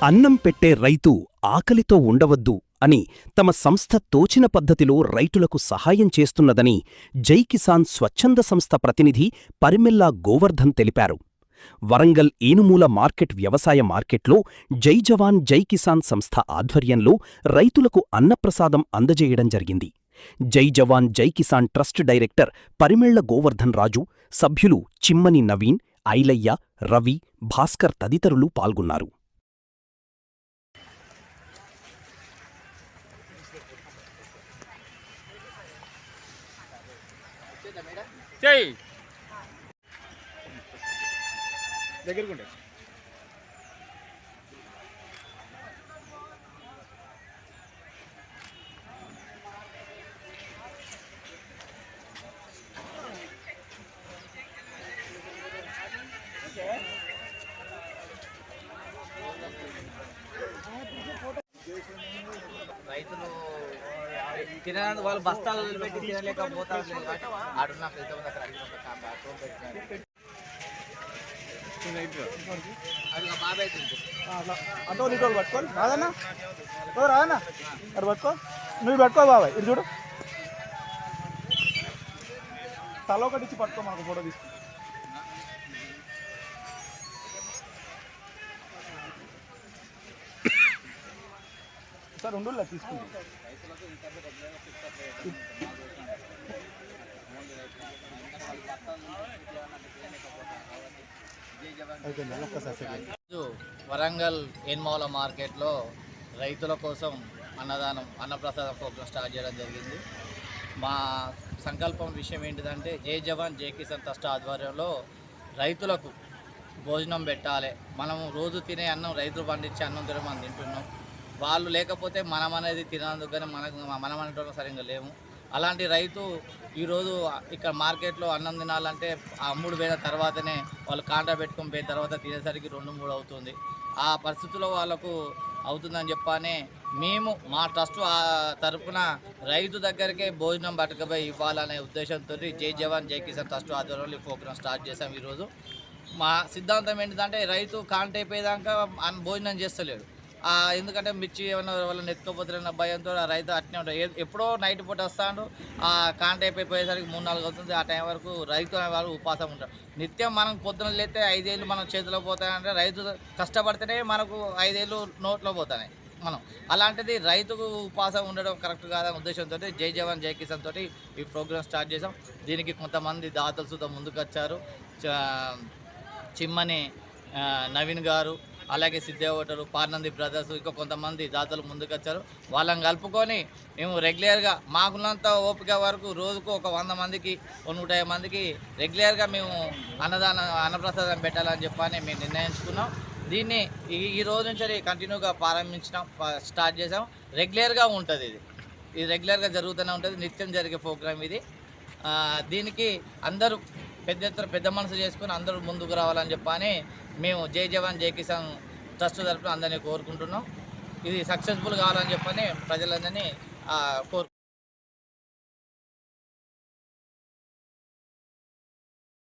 అన్నం పెట్టే రైతు ఆకలితో ఉండవద్దు అని తమ సంస్థ తోచిన పద్ధతిలో రైతులకు సహాయం చేస్తున్నదని జై కిసాన్ స్వచ్ఛంద సంస్థ ప్రతినిధి పరిమెల్లా గోవర్ధన్ తెలిపారు. వరంగల్ ఏనుమూల మార్కెట్ వ్యవసాయ మార్కెట్లో జై జవాన్ జై కిసాన్ సంస్థ ఆధ్వర్యంలో రైతులకు అన్నప్రసాదం అందజేయడం జరిగింది. జై జవాన్ జై కిసాన్ ట్రస్ట్ డైరెక్టర్ పరిమెళ్ల గోవర్ధన్ రాజు, సభ్యులు చిమ్మని నవీన్, ఐలయ్య, రవి, భాస్కర్ తదితరులు పాల్గొన్నారు. రైతులు తినడానికి వాళ్ళు బస్తాలు వదిలిపెట్టి తినలేకపోతారు. ఆడున్న బాబాయ్ అంటే నీటోళ్ళు పట్టుకోవాలి రాదన్నా రాదన్నా అటు పట్టుకో, నువ్వు పట్టుకో బాబాయ్. ఇది చూడు, తల ఒకటి ఇచ్చి పట్టుకో, మాకు ఫోటో తీసుకు. సార్ ఉండు తీసుకుంటాం. వరంగల్ ఏనుమూల మార్కెట్లో రైతుల కోసం అన్నప్రసాదం ప్రోగ్రాం స్టార్ట్ చేయడం జరిగింది. మా సంకల్పం విషయం ఏంటిదంటే జై జవాన్ జై కిసాన్ ట్రస్ట్ ఆధ్వర్యంలో రైతులకు భోజనం పెట్టాలి. మనం రోజు తినే అన్నం రైతులు పండించే అన్నం తిన మనం తింటున్నాం. వాళ్ళు లేకపోతే మనం అనేది తినందుకని మనం అనేటోళ్ళం సరిగ్గా లేము. అలాంటి రైతు ఈరోజు ఇక్కడ మార్కెట్లో అన్నం తినాలంటే అమ్ముడు పోయిన తర్వాతనే వాళ్ళు కాంటా పెట్టుకొని పోయిన తర్వాత తినేసరికి 2-3 అవుతుంది. ఆ పరిస్థితుల్లో వాళ్ళకు అవుతుందని చెప్పానే మేము మా ట్రస్ట్ తరఫున రైతు దగ్గరికే భోజనం పట్టుకపోయి ఇవ్వాలనే ఉద్దేశంతో జై జవాన్ జై కిసాన్ ట్రస్ట్ ఆధ్వర్యంలో ఈ ప్రోగ్రాం స్టార్ట్ చేసాం. ఈరోజు మా సిద్ధాంతం ఏంటిదంటే రైతు కాంట అయిపోయేదాకా భోజనం చేస్తలేడు. ఎందుకంటే మిర్చి ఏమన్నా వాళ్ళని ఎత్తుకోపోతారన్న భయంతో ఆ రైతు అట్నే ఉంటాడు. ఎప్పుడో నైట్ పూట వస్తాడు, ఆ కాంట అయిపోయేసరికి 3-4 అవుతుంది. ఆ టైం వరకు రైతు అనే వాళ్ళు ఉపాసం ఉంటారు. నిత్యం మనం పొద్దున లేస్తే 5 ఏళ్ళు మనం చేతిలో పోతాయంటే రైతు కష్టపడితేనే మనకు 5 ఏళ్ళు నోట్లో పోతాయి. మనం అలాంటిది రైతుకు ఉపాసం ఉండడం కరెక్ట్ కాదనే ఉద్దేశంతో జై జవాన్ జై కిసాన్ తోటి ఈ ప్రోగ్రాం స్టార్ట్ చేసాం. దీనికి కొంతమంది దాతలు సుతా ముందుకు వచ్చారు. చిమ్మని నవీన్ గారు, అలాగే సిద్ధేవటరు, పార్నంది బ్రదర్స్, ఇంకా కొంతమంది దాతలు ముందుకు వచ్చారు. వాళ్ళని కలుపుకొని మేము రెగ్యులర్గా మాకున్నంత ఓపిక వరకు రోజుకు ఒక 100 మందికి 150 మందికి రెగ్యులర్గా మేము అన్నప్రసాదం పెట్టాలని చెప్పని మేము నిర్ణయించుకున్నాం. దీన్ని ఈ రోజు నుంచి కంటిన్యూగా స్టార్ట్ చేసాం. రెగ్యులర్గా ఉంటుంది, ఇది రెగ్యులర్గా జరుగుతూనే ఉంటుంది. నిత్యం జరిగే ప్రోగ్రాం ఇది. దీనికి అందరూ పెద్ద మనసు చేసుకుని అందరూ ముందుకు రావాలని చెప్పని మేము జై జవాన్ జై కిసాన్ ట్రస్ట్ తరఫున అందరినీ కోరుకుంటున్నాం. ఇది సక్సెస్ఫుల్ కావాలని చెప్పని ప్రజలందరినీ కోరుకుంటున్నాం.